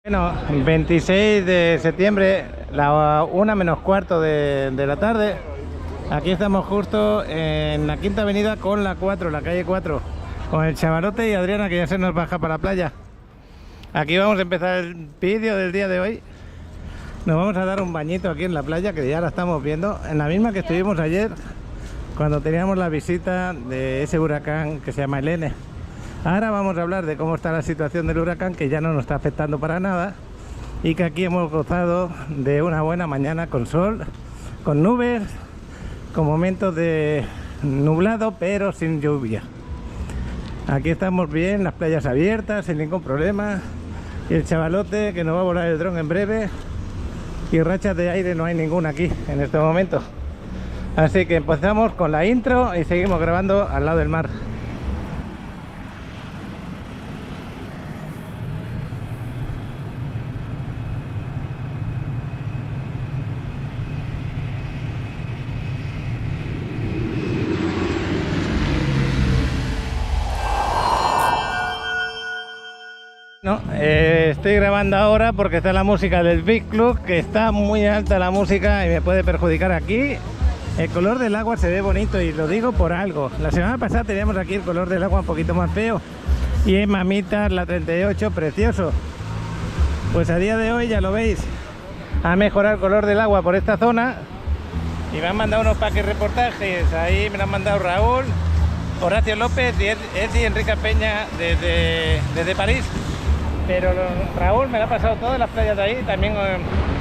Bueno, 26 de septiembre, la 1 menos cuarto de la tarde. Aquí estamos justo en la Quinta Avenida con la 4, la calle 4, con el chavalote y Adriana, que ya se nos baja para la playa. Aquí vamos a empezar el vídeo del día de hoy. Nos vamos a dar un bañito aquí en la playa, que ya la estamos viendo, en la misma que estuvimos ayer cuando teníamos la visita de ese huracán que se llama Helene. Ahora vamos a hablar de cómo está la situación del huracán, que ya no nos está afectando para nada y que aquí hemos gozado de una buena mañana con sol, con nubes, con momentos de nublado pero sin lluvia. Aquí estamos bien, las playas abiertas sin ningún problema, y el chavalote que nos va a volar el dron en breve, y rachas de aire no hay ninguna aquí en este momento. Así que empezamos con la intro y seguimos grabando al lado del mar. No, estoy grabando ahora porque está la música del Beach Club, que está muy alta la música y me puede perjudicar aquí. El color del agua se ve bonito y lo digo por algo. La semana pasada teníamos aquí el color del agua un poquito más feo y en Mamitas la 38 precioso. Pues a día de hoy ya lo veis, ha mejorado el color del agua por esta zona y me han mandado unos paquetes reportajes. Ahí me lo han mandado Raúl, Horacio López y Enrique Peña desde París. Pero Raúl me lo ha pasado todas las playas de ahí, también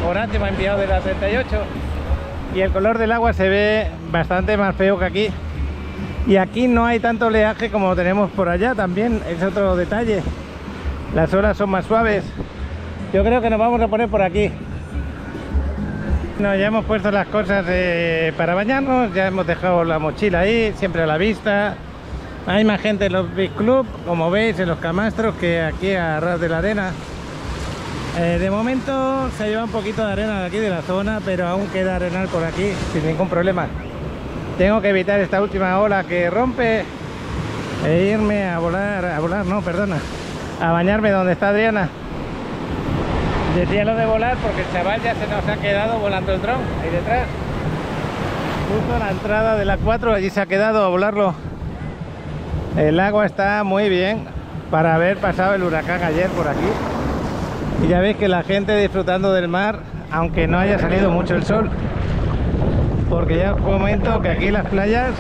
Horacio me ha enviado de la 38 y el color del agua se ve bastante más feo que aquí. Y aquí no hay tanto oleaje como tenemos por allá, también es otro detalle. Las olas son más suaves. Yo creo que nos vamos a poner por aquí. Ya hemos puesto las cosas para bañarnos, ya hemos dejado la mochila ahí, siempre a la vista. Hay más gente en los Beach Club, como veis, en los camastros, que aquí a ras de la arena. De momento se lleva un poquito de arena de aquí de la zona, pero aún queda arenal por aquí sin ningún problema. Tengo que evitar esta última ola que rompe e irme a bañarme donde está Adriana. Decía lo de volar porque el chaval ya se nos ha quedado volando el dron ahí detrás, justo a la entrada de la 4, allí se ha quedado a volarlo. El agua está muy bien para haber pasado el huracán ayer por aquí. Y ya veis que la gente disfrutando del mar, aunque no haya salido mucho el sol. Porque ya os comento que aquí las playas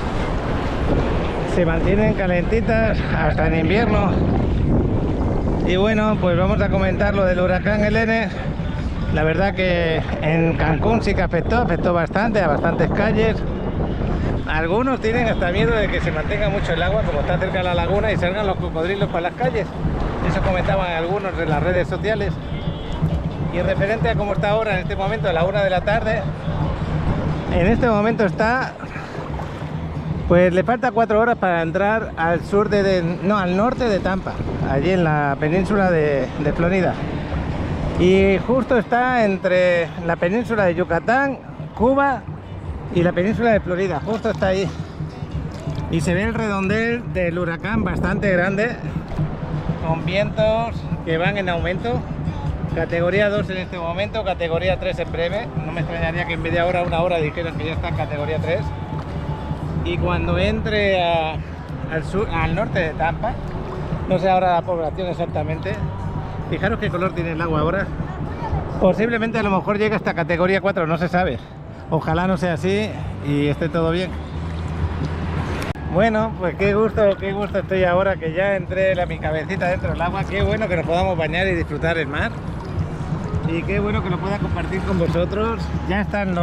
se mantienen calentitas hasta en invierno. Y bueno, pues vamos a comentar lo del huracán Helene. La verdad que en Cancún sí que afectó bastante a bastantes calles. Algunos tienen hasta miedo de que se mantenga mucho el agua, como está cerca de la laguna, y salgan los cocodrilos para las calles. Eso comentaban algunos en las redes sociales. Y referente a cómo está ahora en este momento, a la 1 de la tarde, en este momento está, pues le falta 4 horas para entrar al al norte de Tampa, allí en la península de Florida. Y justo está entre la península de Yucatán, Cuba y la península de Florida, justo está ahí. Y se ve el redondel del huracán bastante grande, con vientos que van en aumento. Categoría 2 en este momento, categoría 3 en breve. No me extrañaría que en media hora, una hora dijeran que ya está en categoría 3. Y cuando entre al norte de Tampa, no sé ahora la población exactamente, fijaros qué color tiene el agua ahora. Posiblemente a lo mejor llegue hasta categoría 4, no se sabe. Ojalá no sea así y esté todo bien. Bueno, pues qué gusto estoy ahora que ya entré mi cabecita dentro del agua. Qué bueno que nos podamos bañar y disfrutar el mar. Y qué bueno que lo pueda compartir con vosotros. Ya están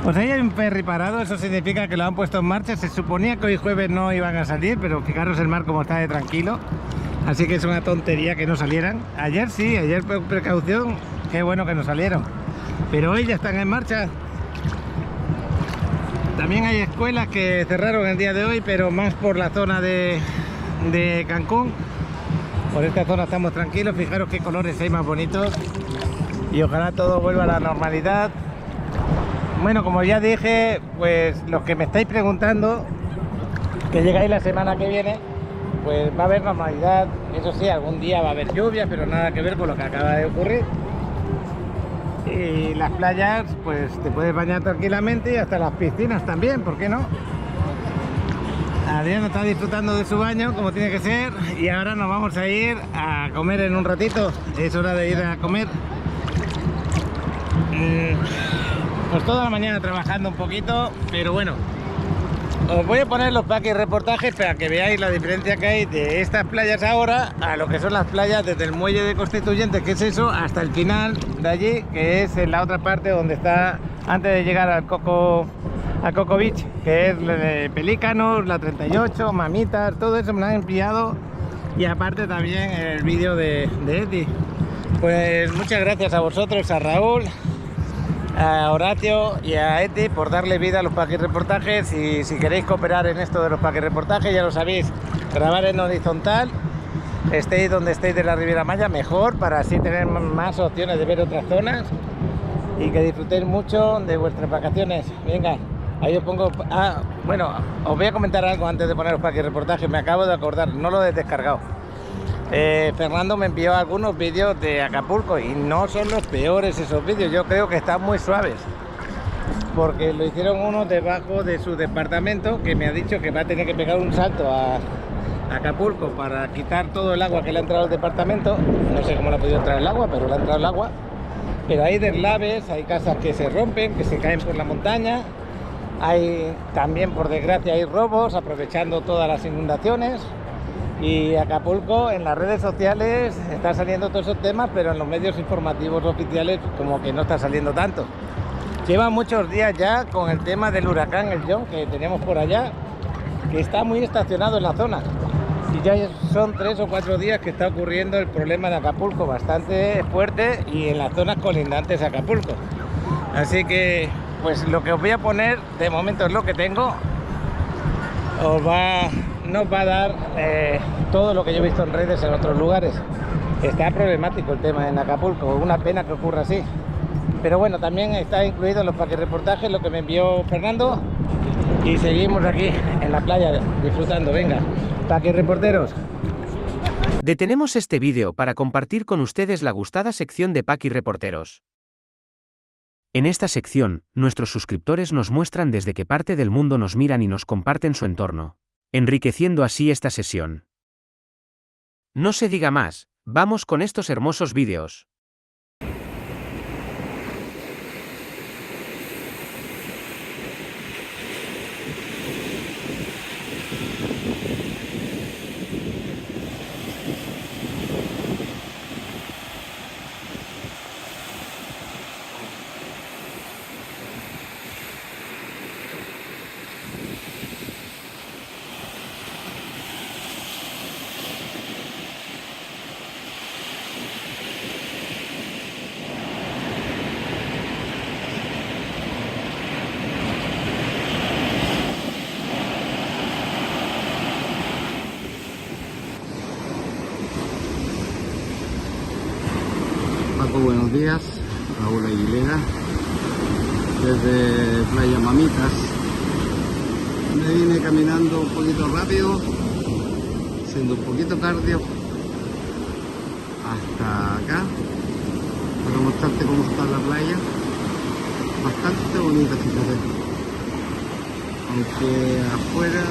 pues ahí hay un ferry parado, eso significa que lo han puesto en marcha. Se suponía que hoy jueves no iban a salir, pero fijaros el mar como está de tranquilo. Así que es una tontería que no salieran. Ayer sí, ayer por precaución, qué bueno que no salieron. Pero hoy ya están en marcha. También hay escuelas que cerraron el día de hoy, pero más por la zona de Cancún. Por esta zona estamos tranquilos. Fijaros qué colores hay más bonitos. Y ojalá todo vuelva a la normalidad. Bueno, como ya dije, pues los que me estáis preguntando, que llegáis la semana que viene, pues va a haber normalidad. Eso sí, algún día va a haber lluvia, pero nada que ver con lo que acaba de ocurrir. Y las playas, pues te puedes bañar tranquilamente, y hasta las piscinas también, ¿por qué no? Adrián está disfrutando de su baño como tiene que ser, y ahora nos vamos a ir a comer en un ratito. Es hora de ir a comer. Pues toda la mañana trabajando un poquito, pero bueno, os voy a poner los packs reportajes para que veáis la diferencia que hay de estas playas ahora a lo que son las playas desde el muelle de Constituyentes, que es eso, hasta el final de allí, que es en la otra parte donde está antes de llegar al Coco Beach, que es de Pelícanos, la 38, Mamitas, todo eso me lo han enviado, y aparte también el vídeo de Eddie. Pues muchas gracias a vosotros, a Raúl, a Horacio y a Eti por darle vida a los packs reportajes. Y si queréis cooperar en esto de los packs reportajes, ya lo sabéis, grabar en horizontal, estéis donde estéis de la Riviera Maya, mejor, para así tener más opciones de ver otras zonas y que disfrutéis mucho de vuestras vacaciones. Venga, ahí os pongo... bueno, os voy a comentar algo antes de poner los packs reportajes. Me acabo de acordar, no lo he descargado. Fernando me envió algunos vídeos de Acapulco y no son los peores esos vídeos. Yo creo que están muy suaves, porque lo hicieron uno debajo de su departamento, que me ha dicho que va a tener que pegar un salto a Acapulco para quitar todo el agua que le ha entrado al departamento. No sé cómo le ha podido entrar el agua, pero le ha entrado el agua. Pero hay deslaves, hay casas que se rompen, que se caen por la montaña. Hay también, por desgracia, hay robos aprovechando todas las inundaciones. Y Acapulco en las redes sociales está saliendo todos esos temas, pero en los medios informativos oficiales como que no está saliendo tanto. Lleva muchos días ya con el tema del huracán el John que tenemos por allá, que está muy estacionado en la zona, y ya son 3 o 4 días que está ocurriendo el problema de Acapulco, bastante fuerte, y en las zonas colindantes a Acapulco. Así que pues lo que os voy a poner de momento es lo que tengo. Nos va a dar todo lo que yo he visto en redes en otros lugares. Está problemático el tema en Acapulco, una pena que ocurra así, pero bueno, también está incluido en los packs reportajes lo que me envió Fernando, y seguimos aquí en la playa disfrutando. Venga, packs reporteros. Detenemos este vídeo para compartir con ustedes la gustada sección de packs reporteros. En esta sección, nuestros suscriptores nos muestran desde qué parte del mundo nos miran y nos comparten su entorno, enriqueciendo así esta sesión. No se diga más, vamos con estos hermosos vídeos. Buenos días, Raúl Aguilera, desde Playa Mamitas. Me vine caminando un poquito rápido, haciendo un poquito cardio, hasta acá, para mostrarte cómo está la playa. Bastante bonita, fíjate. Aunque afuera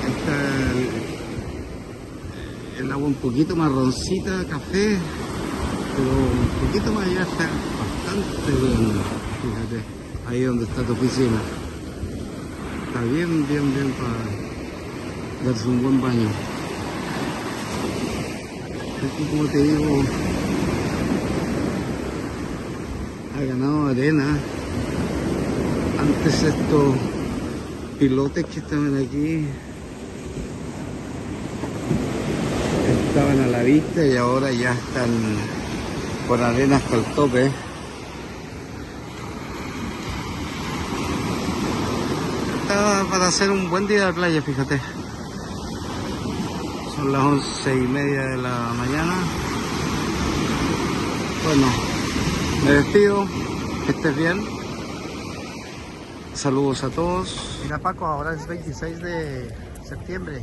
está el agua un poquito marroncita, café, pero un poquito más allá está bastante bien. Fíjate, ahí donde está tu oficina. Está bien para darse un buen baño. Aquí, como te digo, ha ganado arena. Antes estos pilotes que estaban aquí estaban a la vista y ahora ya están con arena hasta el tope. Está para hacer un buen día de playa, fíjate. Son las 11:30 de la mañana. Bueno, me despido, que estés bien. Saludos a todos. Mira, Paco, ahora es 26 de septiembre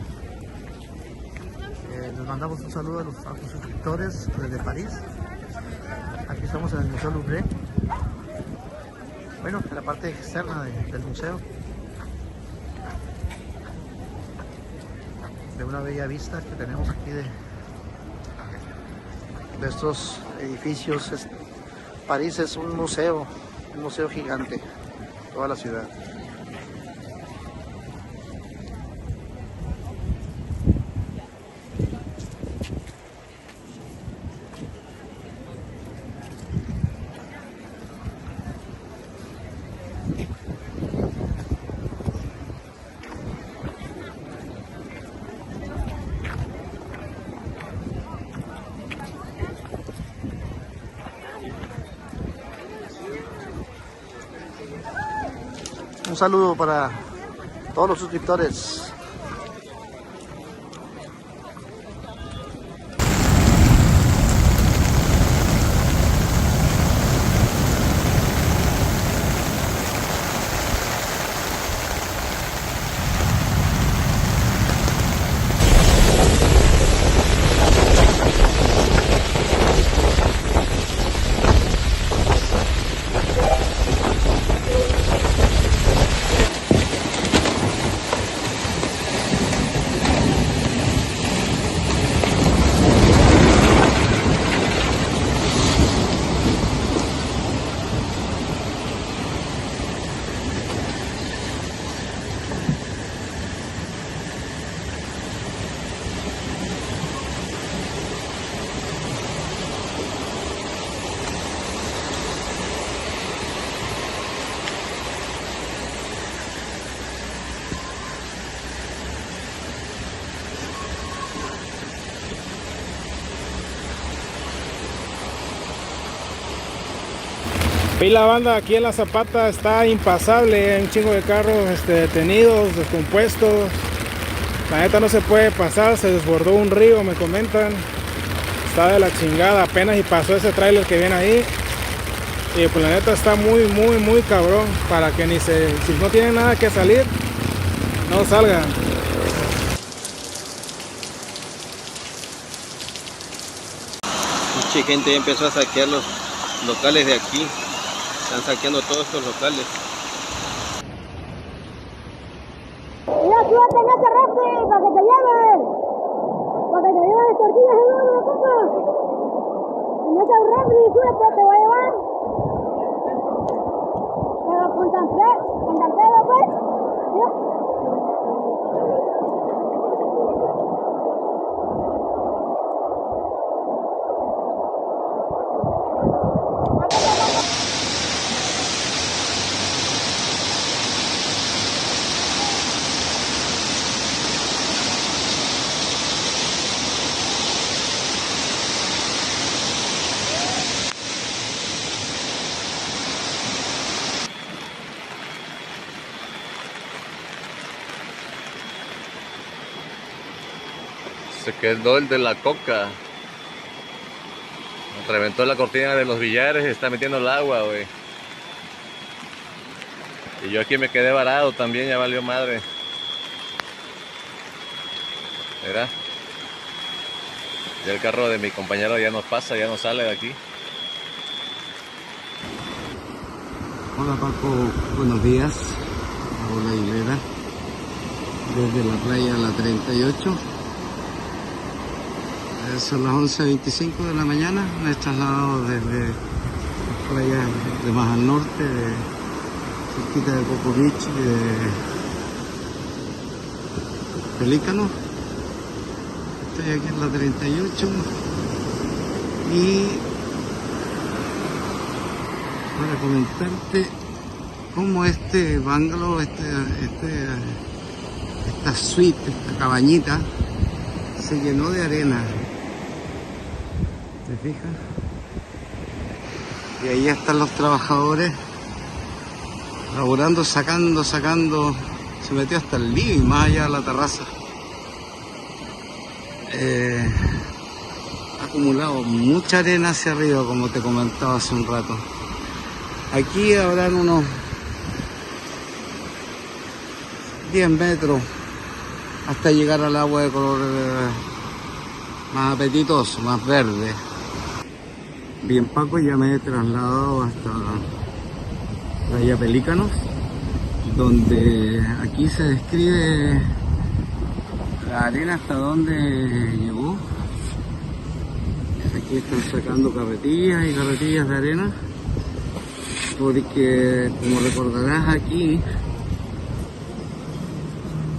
Les mandamos un saludo a los suscriptores desde París. Aquí estamos en el Museo Louvre. Bueno, en la parte externa del museo. De una bella vista que tenemos aquí de estos edificios. París es un museo gigante, toda la ciudad. Un saludo para todos los suscriptores. Y la banda aquí en La Zapata está impasable, hay un chingo de carros detenidos, descompuestos. La neta no se puede pasar, se desbordó un río, me comentan. Está de la chingada, apenas y pasó ese tráiler que viene ahí. Y pues la neta está muy cabrón, para que si no tienen nada que salir, no salgan. Mucha gente ya empezó a saquear los locales de aquí. Están saqueando todos estos locales. Mira, súbete en ese refri para que te lleven. Para que te lleven tortillas y huevos, compa. En ese refri, súbete, te voy a llevar. Pero con San Pedro, pues. ¿Sí? Se quedó el de la coca. Reventó la cortina de los billares y está metiendo el agua, güey. Y yo aquí me quedé varado también, ya valió madre. Mira. Ya el carro de mi compañero ya no pasa, ya no sale de aquí. Hola Paco, buenos días. Hola Hilera. Desde la playa La 38. Son las 11:25 de la mañana. Me he trasladado desde las playas de más al norte, cerquita de Coco Beach y de Pelícano. Estoy aquí en la 38 y para comentarte cómo este bungalow, esta suite, esta cabañita se llenó de arena. ¿Te fijas? Y ahí están los trabajadores laburando, sacando, se metió hasta el living, más allá de la terraza. Ha acumulado mucha arena hacia arriba, como te comentaba hace un rato. Aquí habrán unos 10 metros hasta llegar al agua de color más apetitoso, más verde. Bien, Paco, ya me he trasladado hasta Playa Pelícanos, donde aquí se describe la arena hasta donde llegó. Aquí están sacando carretillas y carretillas de arena, porque como recordarás, aquí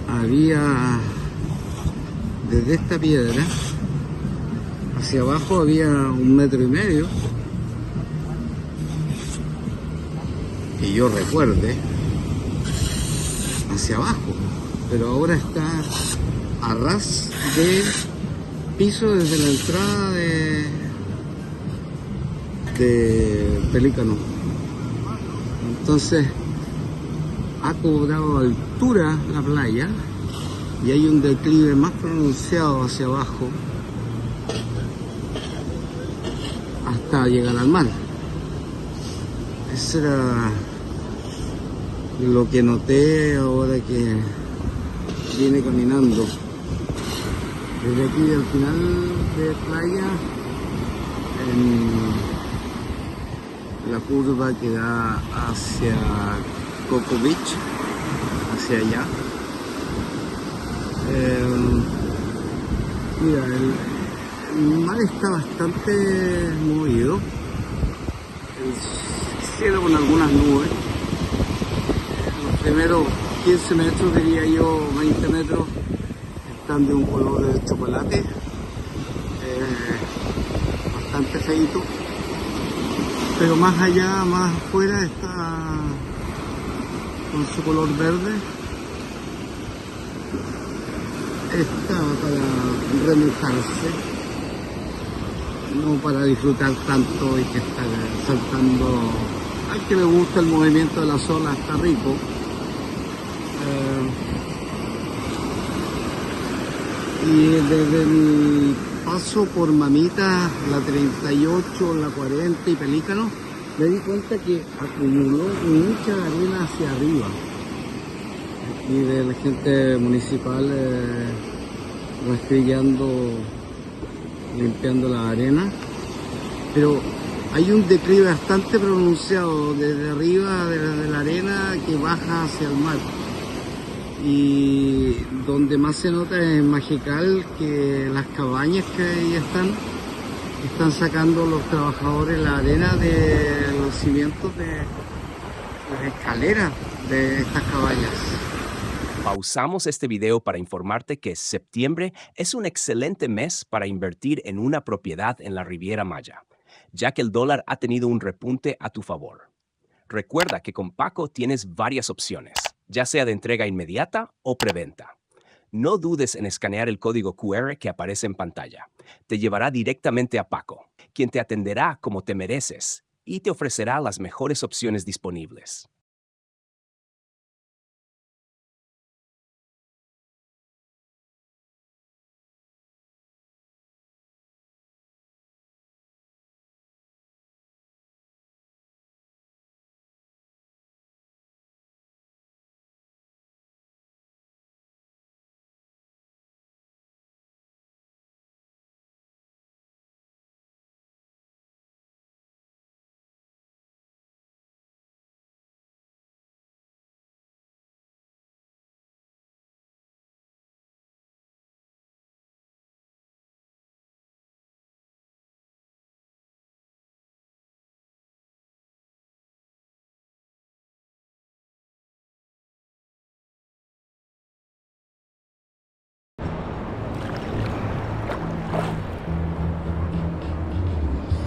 había, desde esta piedra hacia abajo había 1,5 metros, que yo recuerde, hacia abajo, pero ahora está a ras de piso desde la entrada de Pelícano. Entonces ha cobrado altura la playa y hay un declive más pronunciado hacia abajo hasta llegar al mar. Eso era lo que noté ahora que vine caminando desde aquí al final de playa, en la curva que da hacia Coco Beach, hacia allá. Mira, el mar está bastante movido, el cielo con algunas nubes. Los primeros 15 metros, diría yo 20 metros, están de un color de chocolate, bastante feito, pero más allá, más afuera, está con su color verde. Está para remojarse, no para disfrutar tanto y que estar saltando. Al que le gusta el movimiento de las olas, está rico. Y desde mi paso por Mamita, la 38, la 40 y Pelícano, me di cuenta que acumuló mucha arena hacia arriba. Aquí de la gente municipal rastrillando, limpiando la arena, pero hay un declive bastante pronunciado desde arriba de la arena que baja hacia el mar. Y donde más se nota es en Magical, que las cabañas que ahí están sacando los trabajadores la arena de los cimientos de las escaleras de estas cabañas. Pausamos este video para informarte que septiembre es un excelente mes para invertir en una propiedad en la Riviera Maya, ya que el dólar ha tenido un repunte a tu favor. Recuerda que con Paco tienes varias opciones, ya sea de entrega inmediata o preventa. No dudes en escanear el código QR que aparece en pantalla. Te llevará directamente a Paco, quien te atenderá como te mereces y te ofrecerá las mejores opciones disponibles.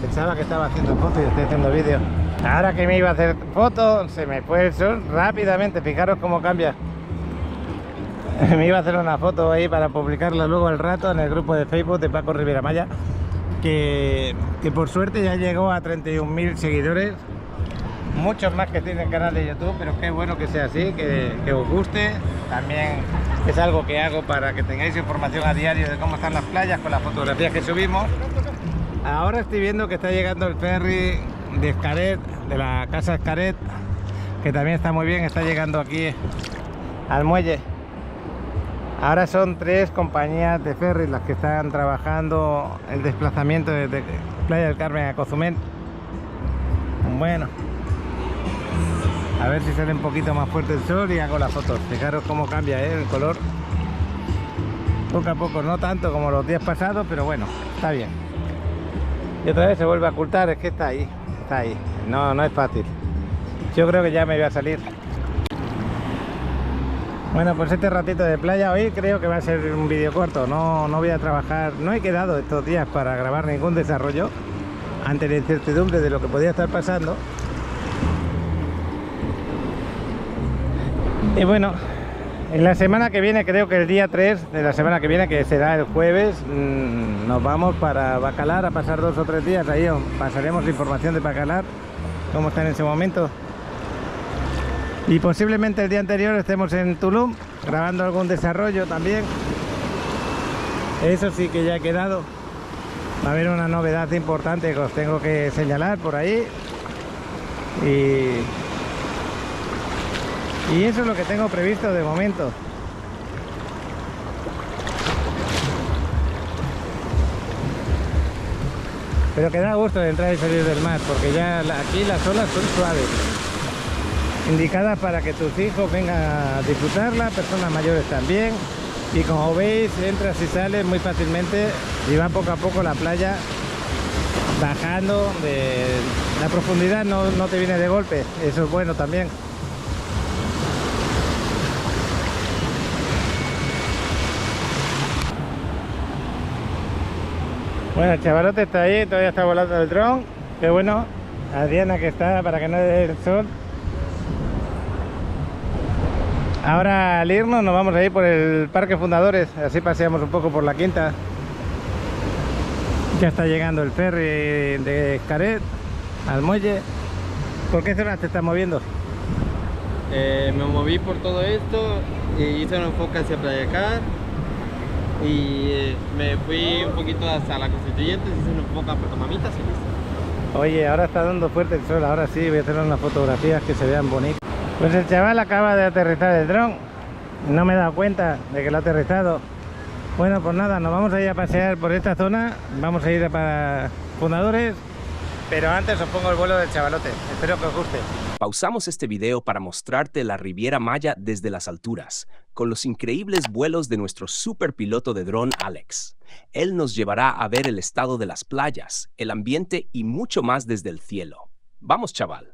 Pensaba que estaba haciendo fotos y estoy haciendo vídeo. Ahora que me iba a hacer fotos, se me fue el sol rápidamente. Fijaros cómo cambia. Me iba a hacer una foto ahí para publicarla luego al rato en el grupo de Facebook de Paco Riviera Maya, que por suerte ya llegó a 31.000 seguidores. Muchos más que tienen canal de YouTube, pero qué bueno que sea así, que os guste. También es algo que hago para que tengáis información a diario de cómo están las playas con las fotografías que subimos. Ahora estoy viendo que está llegando el ferry de Xcaret, de la casa Xcaret, que también está muy bien, está llegando aquí al muelle. Ahora son 3 compañías de ferry las que están trabajando el desplazamiento desde Playa del Carmen a Cozumel. Bueno, a ver si sale un poquito más fuerte el sol y hago las fotos. Fijaros cómo cambia el color. Poco a poco, no tanto como los días pasados, pero bueno, está bien. Y otra vez se vuelve a ocultar, es que está ahí, está ahí. No es fácil. Yo creo que ya me voy a salir. Bueno, pues este ratito de playa hoy creo que va a ser un vídeo corto. No voy a trabajar, no he quedado estos días para grabar ningún desarrollo ante la incertidumbre de lo que podía estar pasando. Y bueno, en la semana que viene, creo que el día 3 de la semana que viene, que será el jueves, nos vamos para Bacalar a pasar 2 o 3 días ahí. Pasaremos información de Bacalar, cómo está en ese momento. Y posiblemente el día anterior estemos en Tulum grabando algún desarrollo también. Eso sí que ya ha quedado. Va a haber una novedad importante que os tengo que señalar por ahí. Y eso es lo que tengo previsto de momento. Pero que da gusto de entrar y salir del mar, porque ya aquí las olas son suaves, indicadas para que tus hijos vengan a disfrutarla, personas mayores también. Y como veis, entras y sales muy fácilmente y va poco a poco la playa bajando. La profundidad no te viene de golpe, eso es bueno también. Bueno, el chavalote está ahí, todavía está volando el dron. Qué bueno. Adriana que está para que no dé el sol. Ahora al irnos nos vamos a ir por el Parque Fundadores, así paseamos un poco por la quinta. Ya está llegando el ferry de Xcaret al muelle. ¿Por qué zona te estás moviendo? Me moví por todo esto, hice un enfoque hacia Playa del Carmen y me fui un poquito hasta la Constituyentes, hice un enfoque a Puerto Mamitas y listo. Oye, ahora está dando fuerte el sol, ahora sí voy a hacer unas fotografías que se vean bonitas. Pues el chaval acaba de aterrizar el dron, no me he dado cuenta de que lo ha aterrizado. Bueno, pues nada, nos vamos a ir a pasear por esta zona, vamos a ir para Fundadores, pero antes os pongo el vuelo del chavalote, espero que os guste. Pausamos este video para mostrarte la Riviera Maya desde las alturas, con los increíbles vuelos de nuestro superpiloto de dron Alex. Él nos llevará a ver el estado de las playas, el ambiente y mucho más desde el cielo. Vamos, chaval.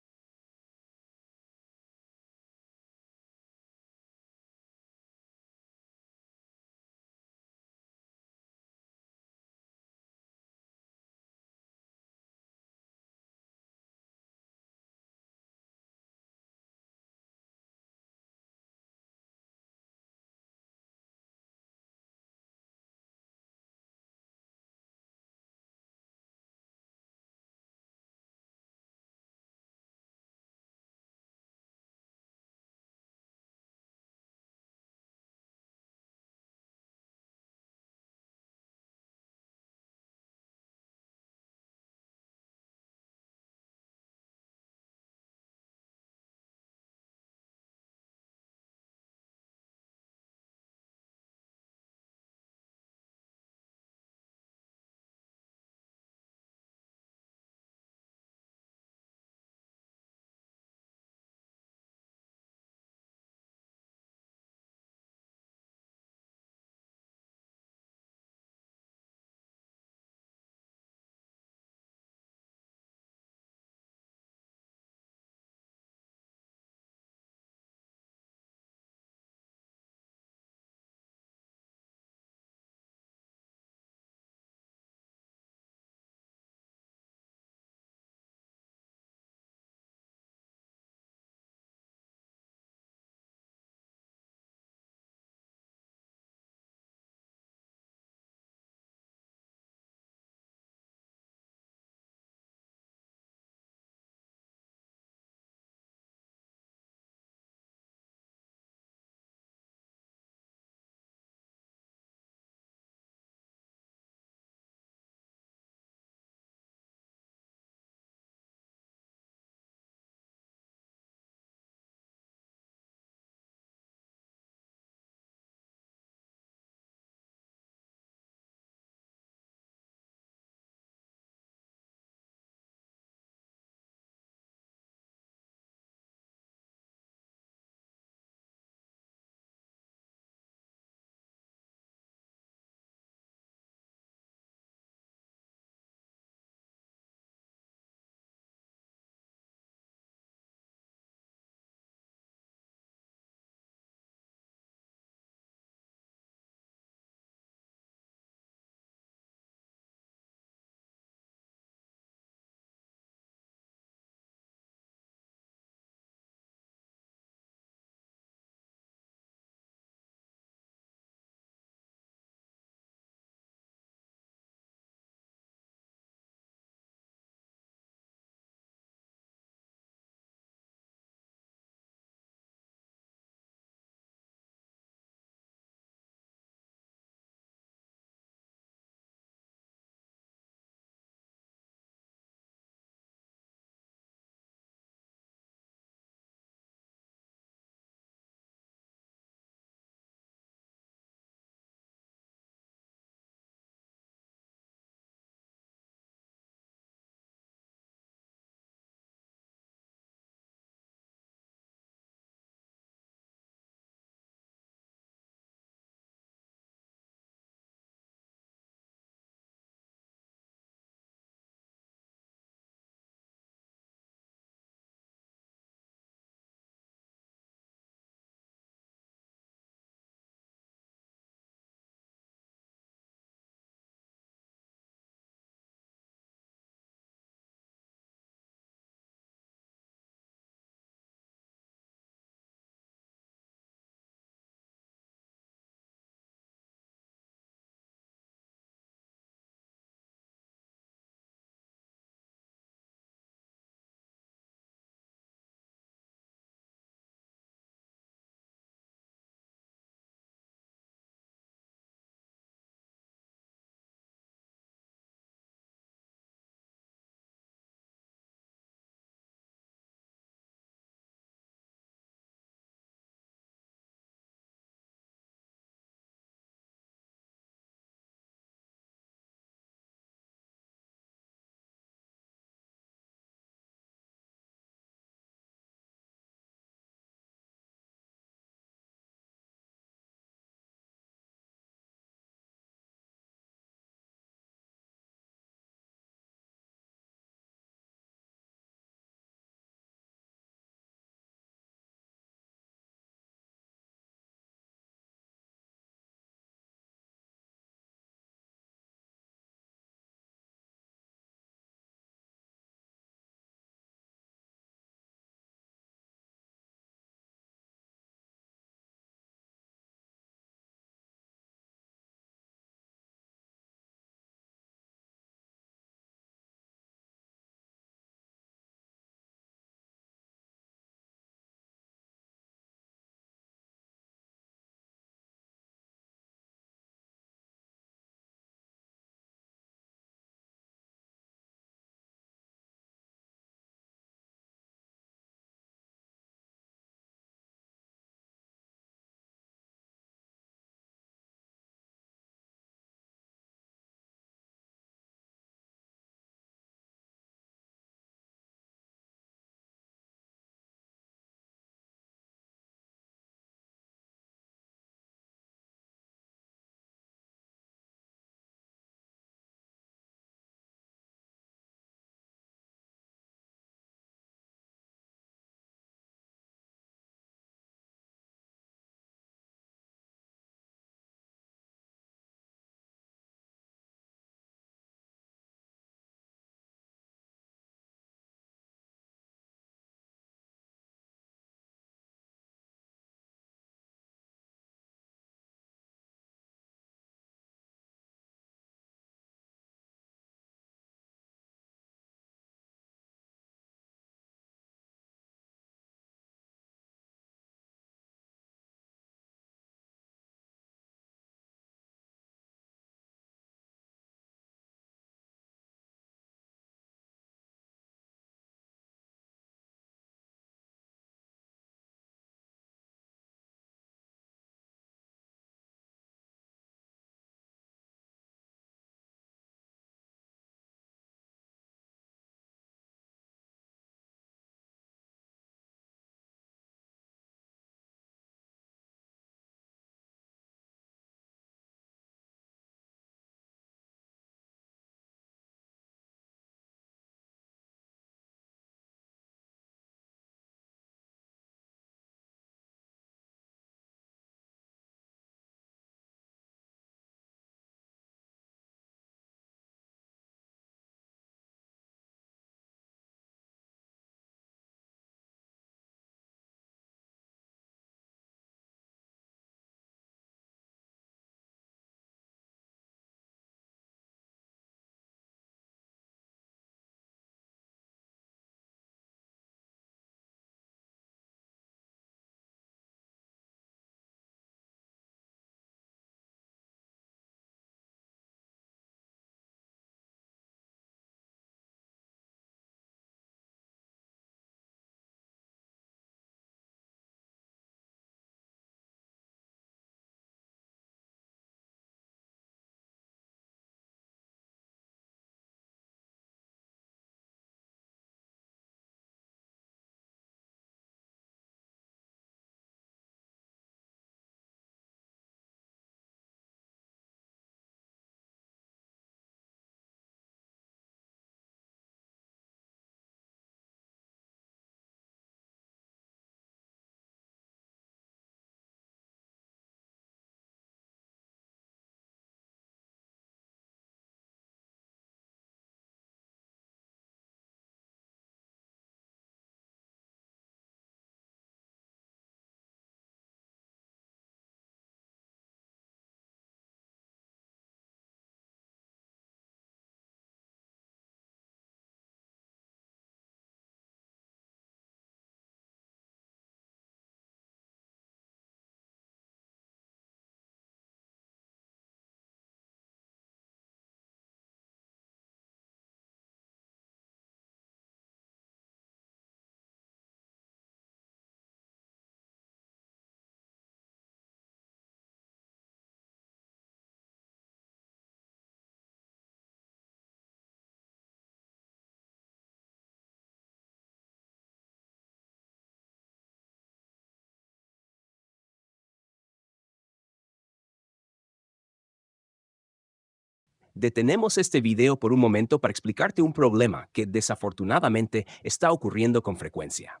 Detenemos este video por un momento para explicarte un problema que desafortunadamente está ocurriendo con frecuencia.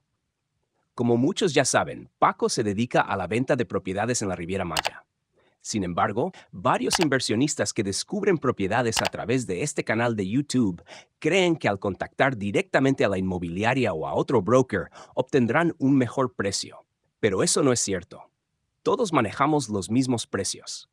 Como muchos ya saben, Paco se dedica a la venta de propiedades en la Riviera Maya. Sin embargo, varios inversionistas que descubren propiedades a través de este canal de YouTube creen que al contactar directamente a la inmobiliaria o a otro broker obtendrán un mejor precio. Pero eso no es cierto. Todos manejamos los mismos precios.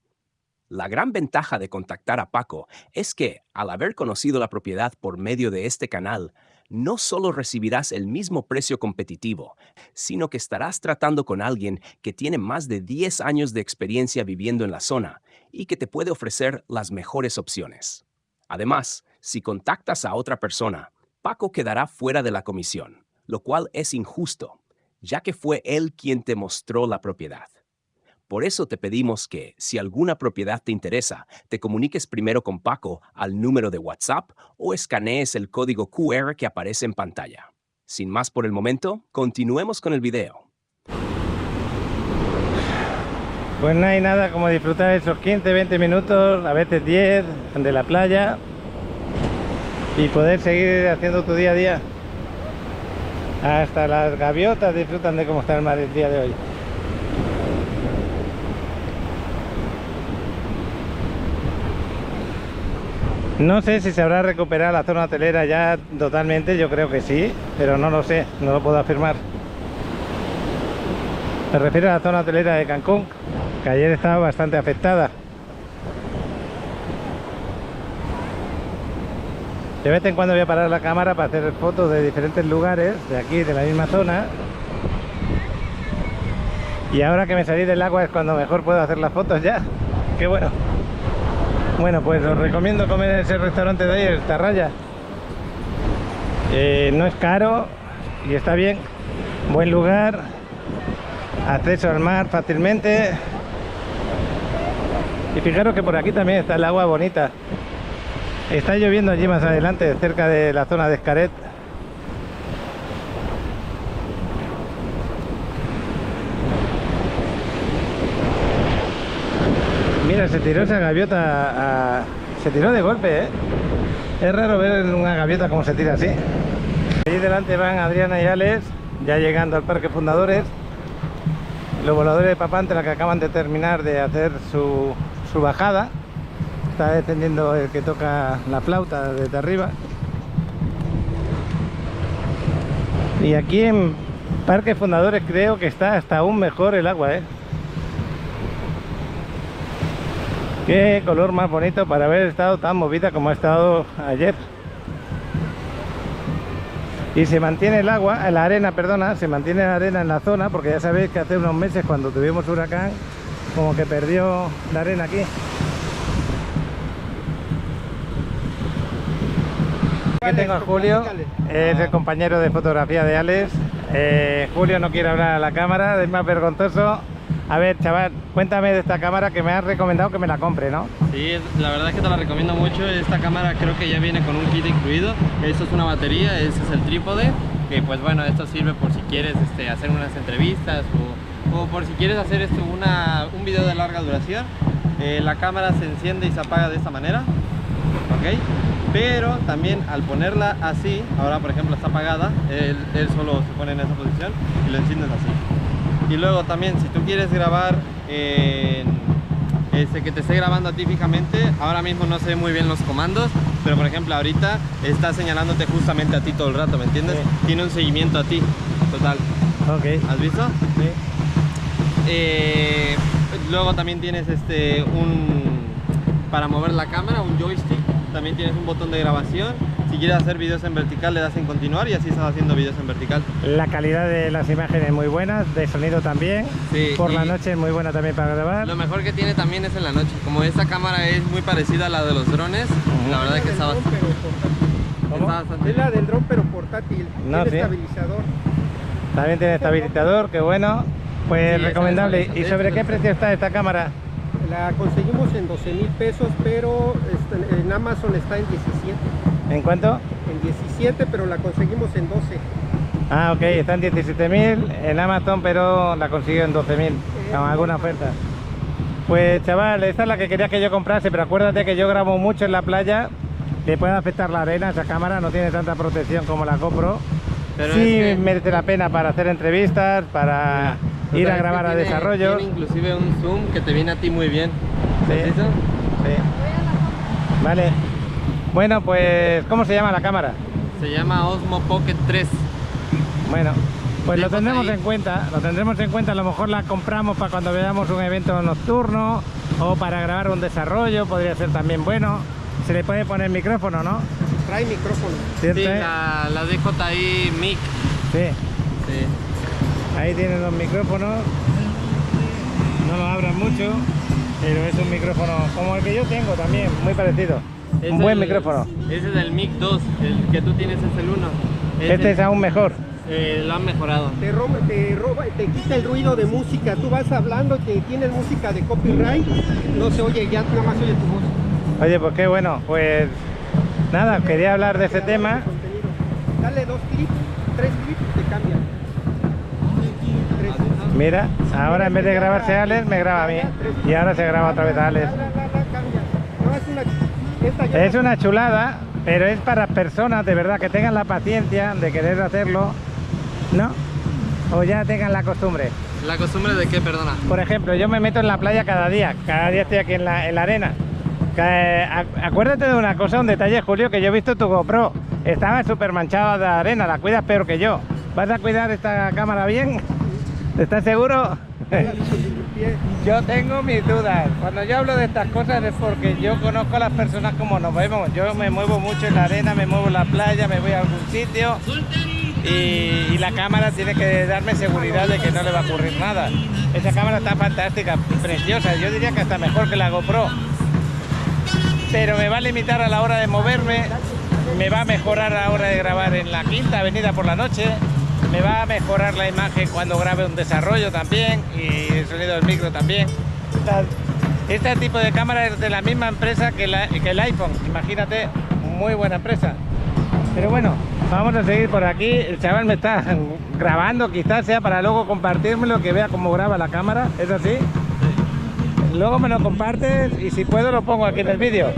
La gran ventaja de contactar a Paco es que, al haber conocido la propiedad por medio de este canal, no solo recibirás el mismo precio competitivo, sino que estarás tratando con alguien que tiene más de 10 años de experiencia viviendo en la zona y que te puede ofrecer las mejores opciones. Además, si contactas a otra persona, Paco quedará fuera de la comisión, lo cual es injusto, ya que fue él quien te mostró la propiedad. Por eso te pedimos que, si alguna propiedad te interesa, te comuniques primero con Paco al número de WhatsApp o escanees el código QR que aparece en pantalla. Sin más por el momento, continuemos con el video. Pues no hay nada como disfrutar esos 15-20 minutos, a veces 10, de la playa y poder seguir haciendo tu día a día. Hasta las gaviotas disfrutan de cómo está el mar el día de hoy. No sé si se habrá recuperado la zona hotelera ya totalmente, yo creo que sí, pero no lo sé, no lo puedo afirmar. Me refiero a la zona hotelera de Cancún, que ayer estaba bastante afectada. De vez en cuando voy a parar la cámara para hacer fotos de diferentes lugares, de aquí, de la misma zona. Y ahora que me salí del agua es cuando mejor puedo hacer las fotos ya. ¡Qué bueno! Bueno, pues os recomiendo comer en ese restaurante de ahí, el Tarraya. No es caro y está bien. Buen lugar, acceso al mar fácilmente. Y fijaros que por aquí también está el agua bonita. Está lloviendo allí más adelante, cerca de la zona de Xcaret. Mira, se tiró esa gaviota, se tiró de golpe, ¿eh? Es raro ver una gaviota como se tira así. Allí delante van Adriana y Alex, ya llegando al Parque Fundadores. Los voladores de Papantla que acaban de terminar de hacer su bajada. Está descendiendo el que toca la flauta desde arriba. Y aquí en Parque Fundadores creo que está hasta aún mejor el agua, ¿eh? Qué color más bonito para haber estado tan movida como ha estado ayer. Y se mantiene el agua, la arena, perdona, se mantiene la arena en la zona, porque ya sabéis que hace unos meses cuando tuvimos huracán, como que perdió la arena aquí. Aquí tengo a Julio, es el compañero de fotografía de Alex. Julio no quiere hablar a la cámara, es más vergonzoso. A ver, chaval, cuéntame de esta cámara que me has recomendado que me la compre, ¿no? Sí, la verdad es que te la recomiendo mucho. Esta cámara creo que ya viene con un kit incluido. Esto es una batería, ese es el trípode. Que pues bueno, esto sirve por si quieres hacer unas entrevistas o por si quieres hacer un video de larga duración. La cámara se enciende y se apaga de esta manera, ¿ok? Pero también al ponerla así, ahora por ejemplo está apagada, él solo se pone en esa posición y lo enciendes así. Y luego también si tú quieres grabar que te esté grabando a ti fijamente, ahora mismo no sé muy bien los comandos, pero por ejemplo ahorita está señalándote justamente a ti todo el rato, ¿me entiendes? Sí. Tiene un seguimiento a ti, total. Ok. ¿Has visto? Sí. Luego también tienes para mover la cámara, un joystick. También tienes un botón de grabación. Si quieres hacer vídeos en vertical le das en continuar y así estás haciendo vídeos en vertical. La calidad de las imágenes es muy buena, de sonido también. Sí, por la noche es muy buena también para grabar. Lo mejor que tiene también es en la noche. Como esta cámara es muy parecida a la de los drones, la verdad es que está bastante... Es la del dron pero portátil, no, tiene sí. Estabilizador. También tiene estabilizador, qué bueno. Pues sí, recomendable. ¿Y sobre qué precio está esta cámara? La conseguimos en 12,000 pesos, pero en Amazon está en 17. ¿En cuánto? En 17, pero la conseguimos en 12. Ah, ok, está en 17.000 en Amazon, pero la consiguió en 12.000, con alguna oferta. Pues chaval, esta es la que querías que yo comprase, pero acuérdate que yo grabo mucho en la playa, le puede afectar la arena, esa cámara no tiene tanta protección como la GoPro. Pero Sí, es que- merece la pena para hacer entrevistas, para O ir sea, a es que grabar a tiene- desarrollos. Tiene inclusive un zoom que te viene a ti muy bien. Sí. ¿Es eso? Sí. Vale. Bueno, pues, ¿cómo se llama la cámara? Se llama Osmo Pocket 3. Bueno, pues lo Lejos tendremos ahí. en cuenta, lo tendremos en cuenta, a lo mejor la compramos para cuando veamos un evento nocturno o para grabar un desarrollo, podría ser también bueno. Se le puede poner micrófono, ¿no? Trae micrófono. ¿Cierto? Sí, la DJI Mic. Sí. Sí. Ahí tienen los micrófonos, no lo abran mucho, pero es un micrófono como el que yo tengo también, muy parecido. Es Un buen el- micrófono. Ese es el Mic 2, el que tú tienes es el 1. Este es aún mejor. Lo han mejorado. Te quita el ruido de música. Tú vas hablando, que tienes música de copyright, no se oye, ya nada más oye tu voz. Oye, pues qué bueno, pues nada, quería hablar de ese tema. Contenido. Dale 2 clips, 3 clips y te cambia. Mira, ahora en vez de grabarse a Alex, me graba a mí. Y ahora se graba otra vez a Alex. Cambia. No, esta ya Es una chulada, pero es para personas de verdad que tengan la paciencia de querer hacerlo, ¿no? O ya tengan la costumbre. ¿La costumbre de qué, perdona? Por ejemplo, yo me meto en la playa cada día estoy aquí en la arena. Acuérdate de una cosa, un detalle, Julio, que yo he visto tu GoPro. Estaba súper manchada de arena, la cuidas peor que yo. ¿Vas a cuidar esta cámara bien? ¿Estás seguro? Yo tengo mis dudas. Cuando yo hablo de estas cosas es porque yo conozco a las personas como nos vemos. Yo me muevo mucho en la arena, me muevo en la playa, me voy a algún sitio y la cámara tiene que darme seguridad de que no le va a ocurrir nada. Esa cámara está fantástica, preciosa. Yo diría que hasta mejor que la GoPro. Pero me va a limitar a la hora de moverme, me va a mejorar a la hora de grabar en la Quinta Avenida por la noche, me va a mejorar la imagen cuando grabe un desarrollo también y el sonido del micro también. Este tipo de cámara es de la misma empresa que el iPhone, imagínate, muy buena empresa. Pero bueno, vamos a seguir por aquí. El chaval me está grabando, quizás sea para luego compartírmelo, que vea cómo graba la cámara, ¿es así? Luego me lo compartes y si puedo lo pongo aquí en el vídeo.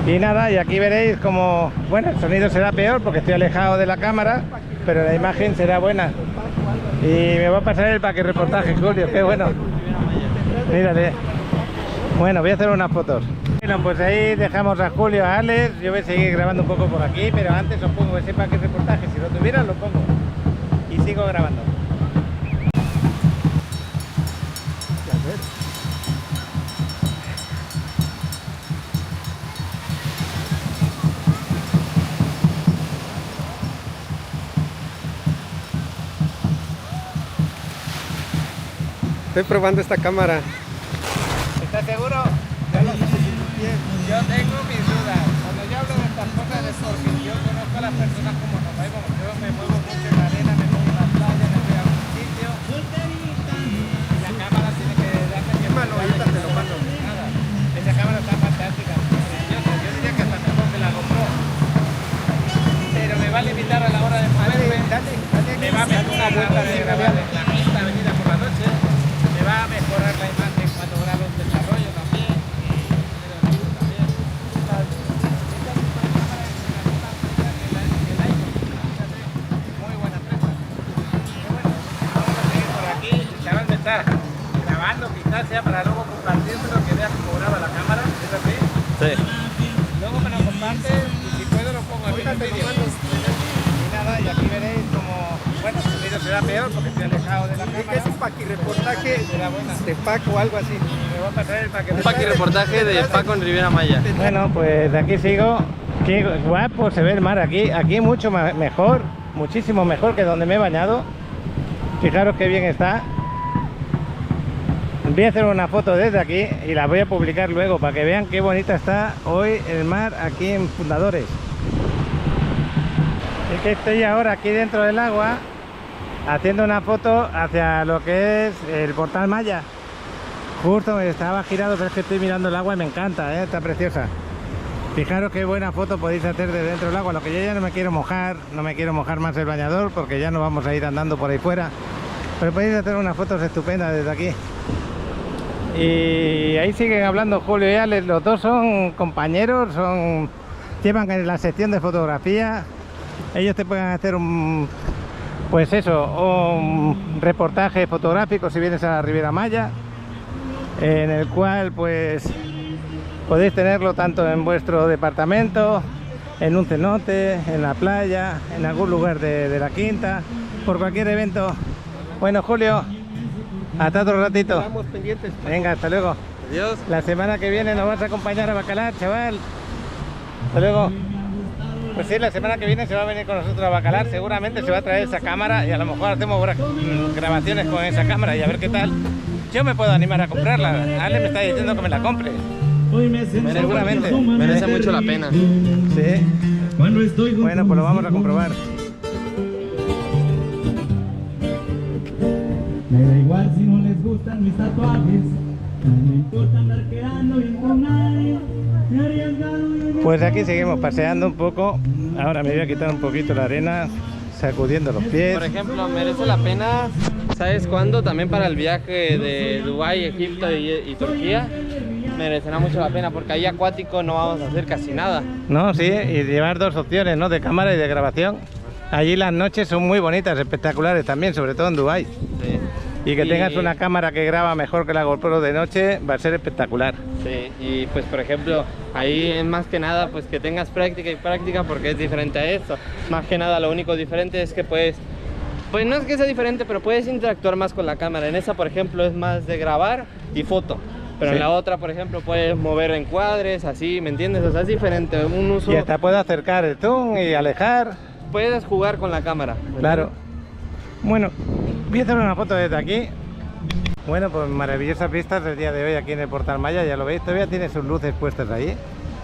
Y nada, y aquí veréis como, bueno, el sonido será peor porque estoy alejado de la cámara, pero la imagen será buena. Y me va a pasar el paquete reportaje, Julio, qué bueno. Mírale. Bueno, voy a hacer unas fotos. Bueno, pues ahí dejamos a Julio, a Alex. Yo voy a seguir grabando un poco por aquí, pero antes os pongo ese paquete reportaje. Si lo tuviera, lo pongo. Y sigo grabando. Estoy probando esta cámara. ¿Estás seguro? Yo tengo mis dudas. Cuando yo hablo de estas cosas es porque yo conozco a las personas como nos vemos. Yo me muevo mucho en la arena, me muevo en la playa, me voy a algún sitio. Y la cámara tiene que darme que Mano, ahorita te lo mando. nada. Esa cámara está fantástica, preciosa. Yo diría que hasta mejor que la GoPro. Pero me va a limitar a la hora de moverme. Me va a meter una vuelta de grabar en la Quinta Avenida por la noche. Me va a mejorar la imagen cuando grabe un desarrollo también. Muy buena empresa. Pero bueno, vamos a seguir por aquí. El chaval me está grabando, quizás sea para luego compartirlo, que veas cómo graba la cámara. ¿Es así? Sí. Luego me lo compartes y si puedo lo pongo aquí en el vídeo. Y nada, y aquí veréis como, bueno, el vídeo será peor porque estoy alejado de la Es cámara. un paquirreportaje Será buena. de Paco o algo así. Me va a pasar el paquete. Un paquirreportaje de Paco en Riviera Maya. Bueno, pues de aquí sigo. Qué guapo se ve el mar aquí. Aquí mucho mejor, muchísimo mejor que donde me he bañado. Fijaros qué bien está. Voy a hacer una foto desde aquí y la voy a publicar luego para que vean qué bonita está hoy el mar aquí en Fundadores. Es que estoy ahora aquí dentro del agua haciendo una foto hacia lo que es el portal Maya. Justo me estaba girado, pero es que estoy mirando el agua y me encanta, está preciosa. Fijaros qué buena foto podéis hacer de dentro del agua. Lo que yo ya no me quiero mojar, no me quiero mojar más el bañador porque ya no vamos a ir andando por ahí fuera. Pero podéis hacer unas fotos estupendas desde aquí. Y ahí siguen hablando Julio y Alex, los dos son compañeros, llevan en la sección de fotografía. Ellos te pueden hacer un reportaje fotográfico si vienes a la Riviera Maya, en el cual pues podéis tenerlo tanto en vuestro departamento, en un cenote, en la playa, en algún lugar de la quinta, por cualquier evento. Bueno, Julio, hasta otro ratito. Estamos pendientes. Venga, hasta luego. Adiós. La semana que viene nos vas a acompañar a Bacalar, chaval. Hasta luego. Pues sí, la semana que viene se va a venir con nosotros a Bacalar. Seguramente se va a traer esa cámara y a lo mejor hacemos grabaciones con esa cámara y a ver qué tal. Yo me puedo animar a comprarla. Ale me está diciendo que me la compre. Seguramente. Merece mucho la pena. Sí. Bueno, pues lo vamos a comprobar. Me da igual si no les gustan mis tatuajes. No me importa andar quedando bien con nadie. Pues aquí seguimos paseando un poco. Ahora me voy a quitar un poquito la arena, sacudiendo los pies. Por ejemplo, merece la pena, ¿sabes cuándo? También para el viaje de Dubái, Egipto y Turquía. Merecerá mucho la pena porque ahí acuático no vamos a hacer casi nada. No, sí, y llevar dos opciones, ¿no? De cámara y de grabación. Allí las noches son muy bonitas, espectaculares también, sobre todo en Dubái. Sí. Y que tengas una cámara que graba mejor que la GoPro de noche va a ser espectacular. Sí, y pues por ejemplo, ahí es más que nada pues que tengas práctica y práctica porque es diferente a esto. Más que nada lo único diferente es que pues no es que sea diferente, pero puedes interactuar más con la cámara. En esa, por ejemplo, es más de grabar y foto. Pero sí. En la otra, por ejemplo, puedes mover encuadres, así, ¿me entiendes? O sea, es diferente. Un uso... Y hasta puedes acercar el zoom y alejar. Puedes jugar con la cámara. Claro. Bueno, voy a hacer una foto desde aquí. Bueno, pues maravillosas vistas del día de hoy aquí en el Portal Maya, ya lo veis, todavía tiene sus luces puestas ahí.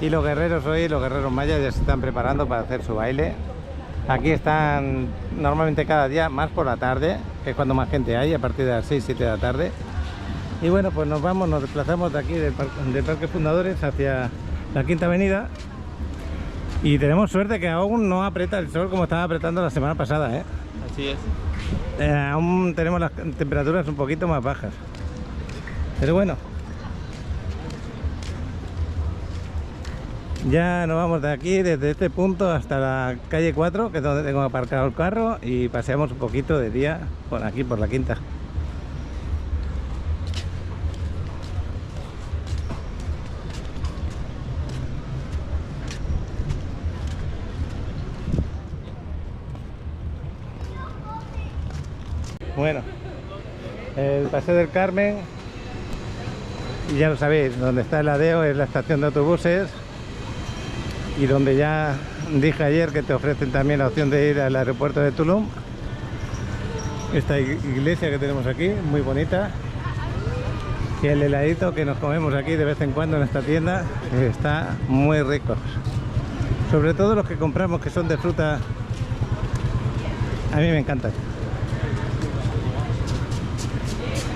Y los guerreros hoy, los guerreros mayas ya se están preparando para hacer su baile. Aquí están normalmente cada día, más por la tarde, que es cuando más gente hay, a partir de las 6, 7 de la tarde. Y bueno, pues nos desplazamos de aquí del Parque Fundadores hacia la Quinta Avenida. Y tenemos suerte que aún no aprieta el sol como estaba apretando la semana pasada, ¿eh? Así es. Aún tenemos las temperaturas un poquito más bajas. Pero bueno. Ya nos vamos de aquí, desde este punto hasta la calle 4, que es donde tengo aparcado el carro, y paseamos un poquito de día por aquí, por la Quinta. Bueno, el Paseo del Carmen, y ya lo sabéis, donde está el Adeo es la estación de autobuses, y donde ya dije ayer que te ofrecen también la opción de ir al aeropuerto de Tulum. Esta iglesia que tenemos aquí, muy bonita, y el heladito que nos comemos aquí de vez en cuando en esta tienda, está muy rico. Sobre todo los que compramos que son de fruta, a mí me encantan.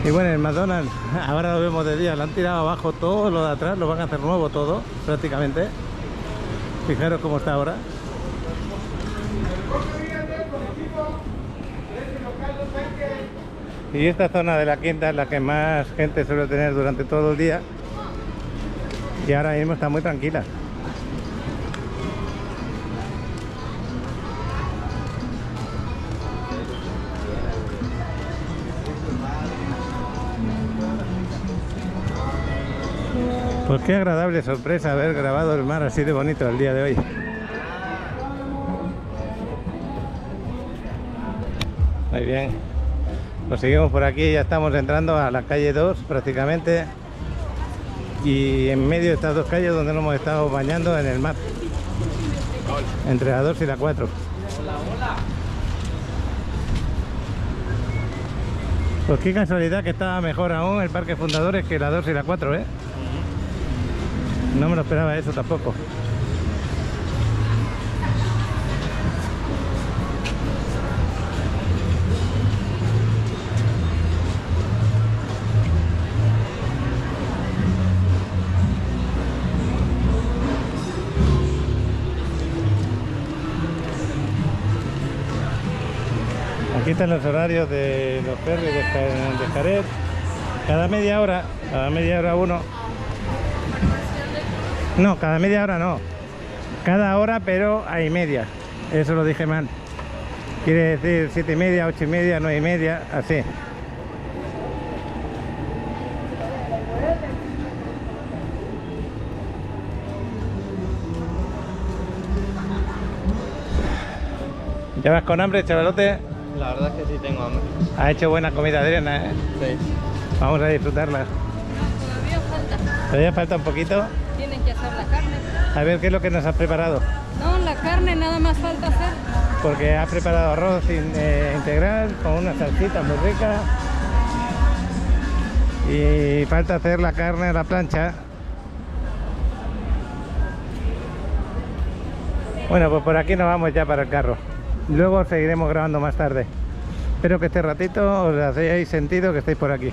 Y bueno, el McDonald's, ahora lo vemos de día, lo han tirado abajo todo lo de atrás, lo van a hacer nuevo todo, prácticamente. Fijaros cómo está ahora. Y esta zona de la Quinta es la que más gente suele tener durante todo el día. Y ahora mismo está muy tranquila. Pues qué agradable sorpresa haber grabado el mar así de bonito el día de hoy. Muy bien. Pues seguimos por aquí, ya estamos entrando a la calle 2 prácticamente. Y en medio de estas dos calles donde nos hemos estado bañando en el mar. Entre la 2 y la 4. Pues qué casualidad que estaba mejor aún el Parque Fundadores que la 2 y la 4, ¿eh? No me lo esperaba eso tampoco. Aquí están los horarios de los ferries de Jerez. Cada media hora uno. No, cada media hora no. Cada hora, pero hay media. Eso lo dije mal. Quiere decir 7:30, 8:30, 9:30, así. ¿Ya vas con hambre, chavalote? La verdad es que sí tengo hambre. Ha hecho buena comida Adriana, ¿eh? Sí. Vamos a disfrutarla. Todavía falta. Todavía falta un poquito. Tienen que hacer la carne. A ver qué es lo que nos has preparado. No, la carne nada más falta hacer. Porque has preparado arroz integral con una salsita muy rica. Y falta hacer la carne a la plancha. Bueno, pues por aquí nos vamos ya para el carro. Luego seguiremos grabando más tarde. Espero que este ratito os hayáis sentido que estáis por aquí.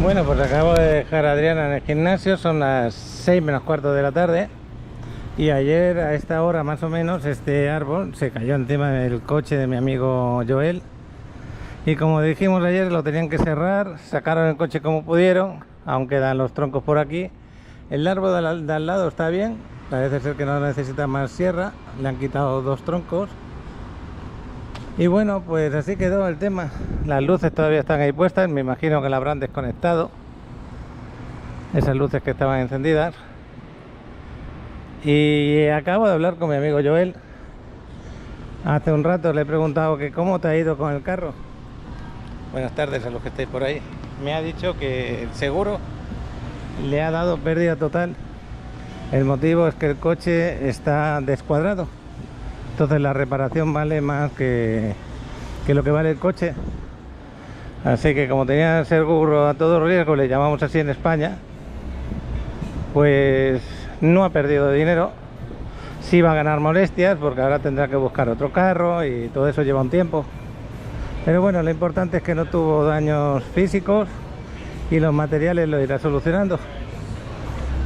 Bueno, pues acabo de dejar a Adriana en el gimnasio. Son las 6 menos cuarto de la tarde. Y ayer a esta hora más o menos este árbol se cayó encima del coche de mi amigo Joel. Y como dijimos ayer, lo tenían que cerrar. Sacaron el coche como pudieron. Aún quedan los troncos por aquí. El árbol de al lado está bien. Parece ser que no necesita más sierra. Le han quitado 2 troncos. Y bueno, pues así quedó el tema. Las luces todavía están ahí puestas. Me imagino que la habrán desconectado. Esas luces que estaban encendidas. Y acabo de hablar con mi amigo Joel. Hace un rato le he preguntado que cómo te ha ido con el carro. Buenas tardes a los que estáis por ahí. Me ha dicho que el seguro le ha dado pérdida total. El motivo es que el coche está descuadrado. Entonces la reparación vale más que lo que vale el coche. Así que como tenía seguro a todo riesgo, le llamamos así en España, pues no ha perdido dinero. Sí va a ganar molestias porque ahora tendrá que buscar otro carro y todo eso lleva un tiempo. Pero bueno, lo importante es que no tuvo daños físicos y los materiales lo irá solucionando.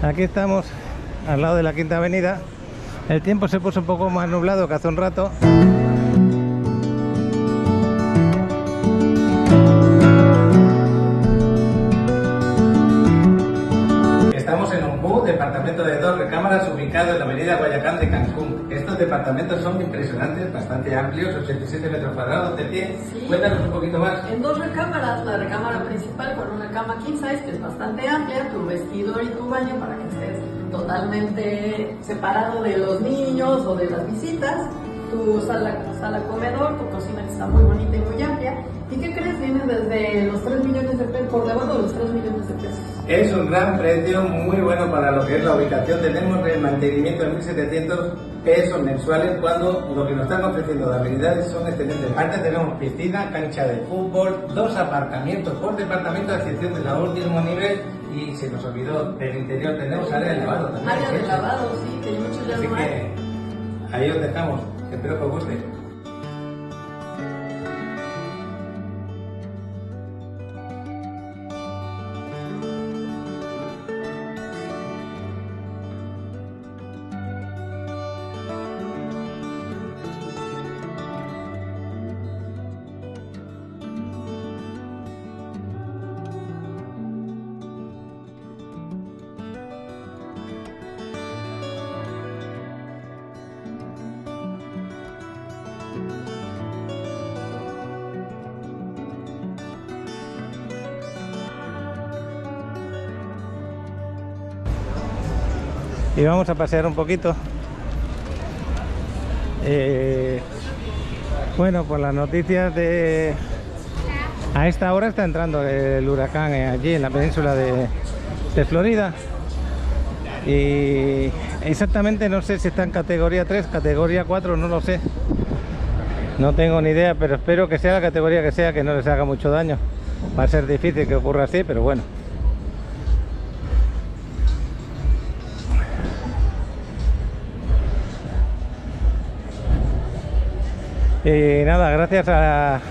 Aquí estamos al lado de la Quinta Avenida. El tiempo se puso un poco más nublado que hace un rato. Estamos en un departamento de 2 recámaras ubicado en la avenida Guayacán de Cancún. Estos departamentos son impresionantes, bastante amplios, 87 metros cuadrados de pie. Sí. Cuéntanos un poquito más. En 2 recámaras, la recámara principal con una cama king size que es bastante amplia, tu vestidor y tu baño para que estés totalmente separado de los niños o de las visitas, tu sala comedor, tu cocina que está muy bonita y muy amplia. ¿Y qué crees? Viene desde los 3 millones de pesos, por debajo de los 3 millones de pesos. Es un gran precio, muy bueno para lo que es la ubicación. Tenemos el mantenimiento de 1.700 pesos mensuales cuando lo que nos están ofreciendo de habilidades son excelentes. Aparte tenemos piscina, cancha de fútbol, 2 aparcamientos por departamento a excepción de la último nivel. Y se nos olvidó, del interior tenemos área de lavado también. Área de lavado, sí, que muchos ya no hay. Así que ahí os dejamos, espero que os guste. Y vamos a pasear un poquito. Bueno, por las noticias de... A esta hora está entrando el huracán allí en la península de Florida. Y exactamente no sé si está en categoría 3, categoría 4, no lo sé. No tengo ni idea, pero espero que sea la categoría que sea, que no les haga mucho daño. Va a ser difícil que ocurra así, pero bueno. Y nada, gracias a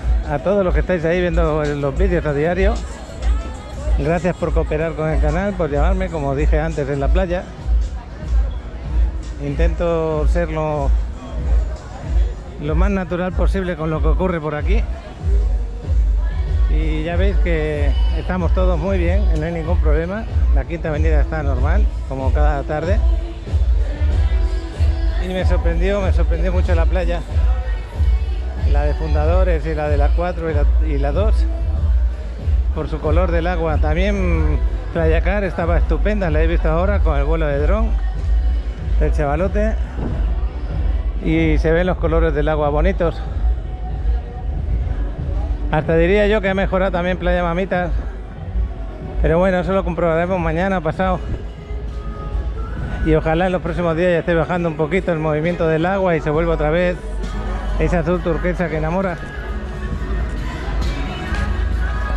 todos los que estáis ahí viendo los vídeos a diario. Gracias por cooperar con el canal, por llamarme, como dije antes, en la playa. Intento ser lo más natural posible con lo que ocurre por aquí. Y Y ya veis que estamos todos muy bien, no hay ningún problema. La Quinta Avenida está normal, como cada tarde. Y me sorprendió mucho la playa, la de Fundadores y la de la 4 y la 2, por su color del agua. También Playa Car estaba estupenda, la he visto ahora con el vuelo de dron del chavalote, y se ven los colores del agua bonitos. Hasta diría yo que ha mejorado también Playa Mamitas, pero bueno, eso lo comprobaremos mañana pasado. Y ojalá en los próximos días ya esté bajando un poquito el movimiento del agua y se vuelva otra vez ese azul turquesa que enamora.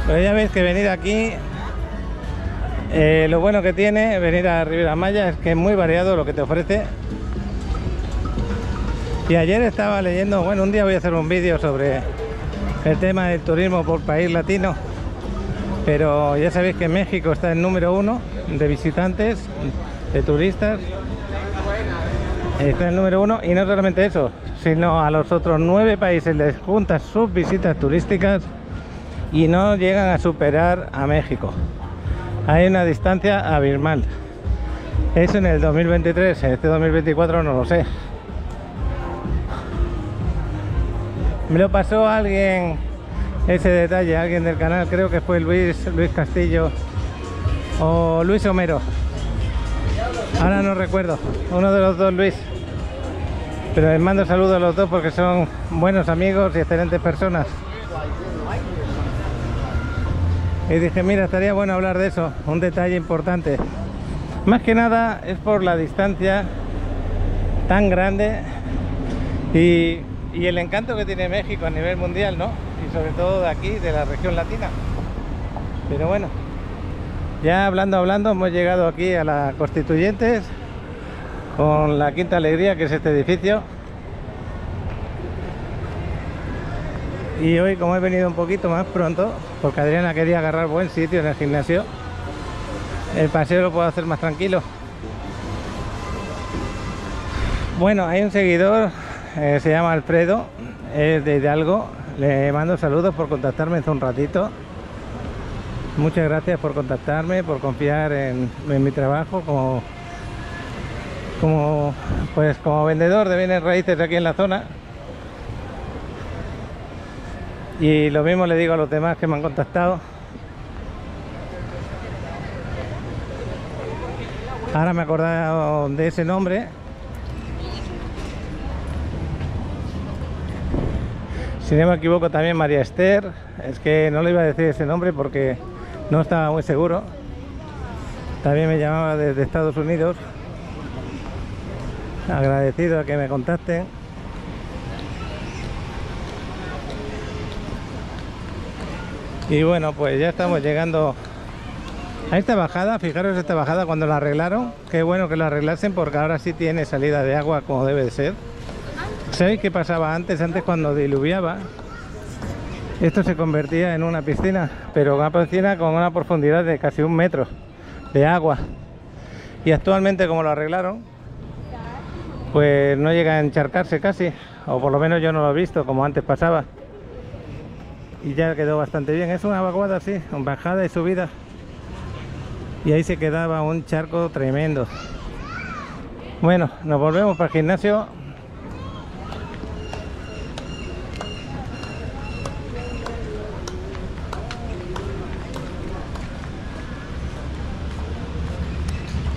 Pero ya veis que venir aquí, lo bueno que tiene venir a Riviera Maya es que es muy variado lo que te ofrece. Y ayer estaba leyendo, bueno, un día voy a hacer un vídeo sobre el tema del turismo por país latino, pero ya sabéis que México está en número 1 de visitantes, de turistas, está en el número 1, y no solamente eso, sino a los otros 9 países les juntan sus visitas turísticas y no llegan a superar a México. Hay una distancia abismal. Eso en el 2023, en este 2024 no lo sé. Me lo pasó alguien, ese detalle, alguien del canal, creo que fue Luis Castillo o Luis Homero. Ahora no recuerdo, uno de los dos Luis. Pero les mando saludos a los dos porque son buenos amigos y excelentes personas. Y dije, mira, estaría bueno hablar de eso, un detalle importante. Más que nada es por la distancia tan grande y el encanto que tiene México a nivel mundial, ¿no? Y sobre todo de aquí, de la región latina. Pero bueno, ya hablando, hemos llegado aquí a la Constituyentes con la Quinta Alegría, que es este edificio. Y hoy, como he venido un poquito más pronto, porque Adriana quería agarrar buen sitio en el gimnasio, el paseo lo puedo hacer más tranquilo. Bueno, hay un seguidor, se llama Alfredo, es de Hidalgo. Le mando saludos por contactarme hace un ratito. Muchas gracias por contactarme, por confiar en mi trabajo como vendedor de bienes raíces aquí en la zona. Y lo mismo le digo a los demás que me han contactado. Ahora me he acordado de ese nombre. Si no me equivoco, también María Esther. Es que no le iba a decir ese nombre porque no estaba muy seguro. También me llamaba desde Estados Unidos. Agradecido a que me contacten. Y bueno, pues ya estamos llegando a esta bajada. Fijaros esta bajada cuando la arreglaron. Qué bueno que la arreglasen porque ahora sí tiene salida de agua como debe de ser. ¿Sabéis qué pasaba antes? Antes, cuando diluviaba, esto se convertía en una piscina, pero una piscina con una profundidad de casi 1 metro de agua. Y actualmente, como lo arreglaron, pues no llega a encharcarse casi, o por lo menos yo no lo he visto como antes pasaba. Y ya quedó bastante bien. Es una vaguada así, bajada y subida. Y ahí se quedaba un charco tremendo. Bueno, nos volvemos para el gimnasio.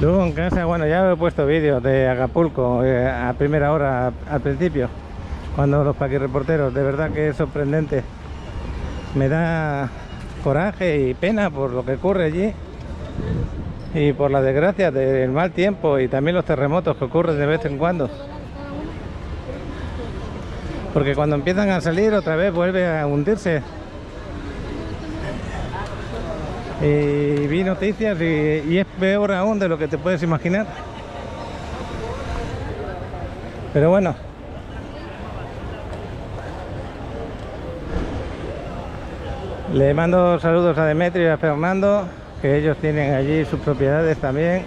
Luego en casa, bueno, ya he puesto vídeos de Acapulco a primera hora al principio, cuando los paquirreporteros, de verdad que es sorprendente. Me da coraje y pena por lo que ocurre allí y por la desgracia del mal tiempo y también los terremotos que ocurren de vez en cuando. Porque cuando empiezan a salir otra vez vuelve a hundirse. Y vi noticias y es peor aún de lo que te puedes imaginar. Pero bueno, le mando saludos a Demetrio y a Fernando, que ellos tienen allí sus propiedades también.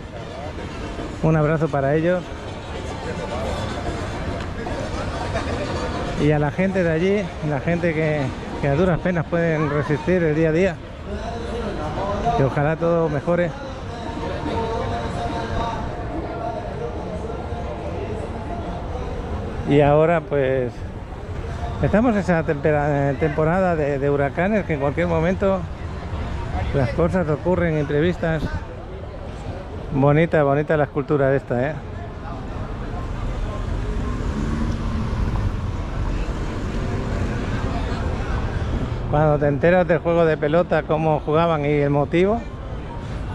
Un abrazo para ellos. Y a la gente de allí, la gente que a duras penas pueden resistir el día a día. Que ojalá todo mejore. Y ahora pues estamos en esa temporada de huracanes, que en cualquier momento las cosas ocurren imprevistas. Bonita la escultura esta, ¿eh? Cuando te enteras del juego de pelota, cómo jugaban y el motivo,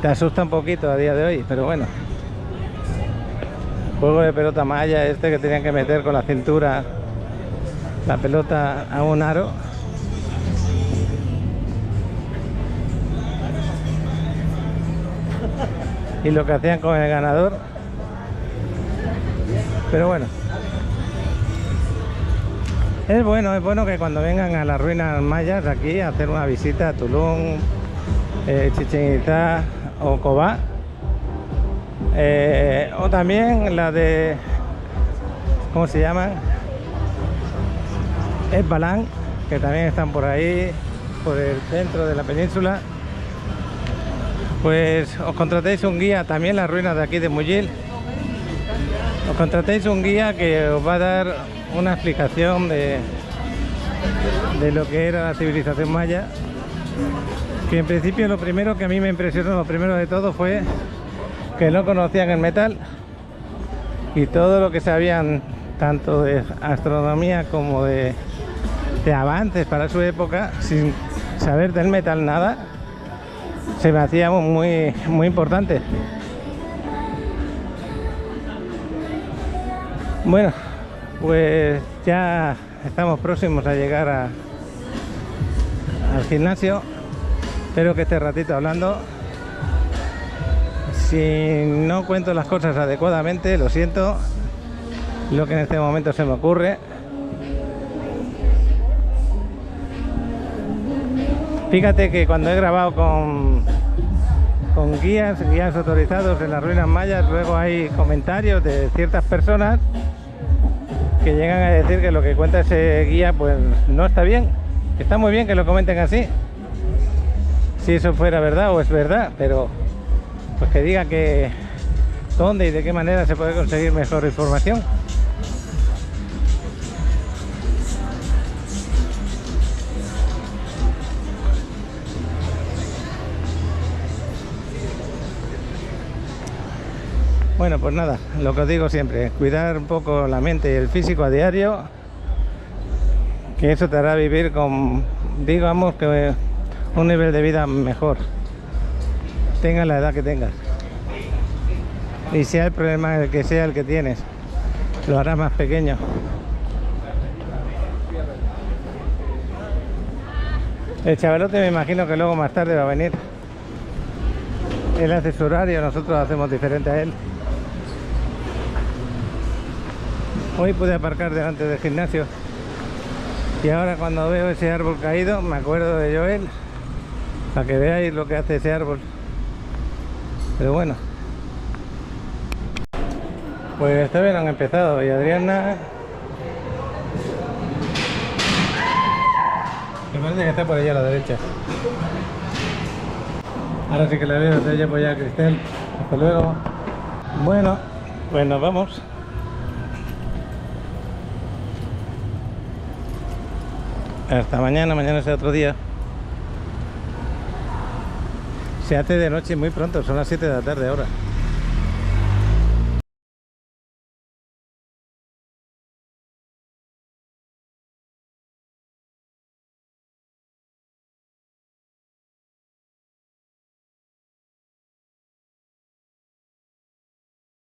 te asusta un poquito a día de hoy, pero bueno. Juego de pelota maya este que tenían que meter con la cintura la pelota a un aro. Y lo que hacían con el ganador. Pero bueno. Es bueno que cuando vengan a las ruinas mayas aquí a hacer una visita a Tulum, Chichén Itzá o Cobá, o también la de, ¿cómo se llaman? Es Balán, que también están por ahí, por el centro de la península. Pues os contratéis un guía, también las ruinas de aquí de Muyil. Os contratéis un guía que os va a dar una explicación de lo que era la civilización maya, que en principio lo primero que a mí me impresionó, lo primero de todo, fue que no conocían el metal, y todo lo que sabían tanto de astronomía como de avances para su época, sin saber del metal nada, se me hacía muy importante. Bueno, pues ya estamos próximos a llegar al gimnasio. Espero que este ratito hablando, si no cuento las cosas adecuadamente, lo siento, lo que en este momento se me ocurre. Fíjate que cuando he grabado con guías autorizados en las ruinas mayas, luego hay comentarios de ciertas personas que llegan a decir que lo que cuenta ese guía pues no está bien. Está muy bien que lo comenten así, si eso fuera verdad o es verdad, pero pues que diga que dónde y de qué manera se puede conseguir mejor información. Bueno, pues nada, lo que os digo siempre, cuidar un poco la mente y el físico a diario, que eso te hará vivir con, digamos, que un nivel de vida mejor, tengas la edad que tengas, y sea el problema el que sea el que tienes, lo harás más pequeño. El chavalote me imagino que luego más tarde va a venir. Él hace su horario, nosotros hacemos diferente a él. Hoy pude aparcar delante del gimnasio, y ahora cuando veo ese árbol caído me acuerdo de Joel, para que veáis lo que hace ese árbol. Pero bueno, pues todavía no han empezado, y Adriana me parece que está por allá a la derecha. Ahora sí que la veo, de ella por allá, Cristel. Hasta luego. Bueno, pues nos vamos. Hasta mañana, mañana será otro día. Se hace de noche muy pronto, son las 7 de la tarde ahora.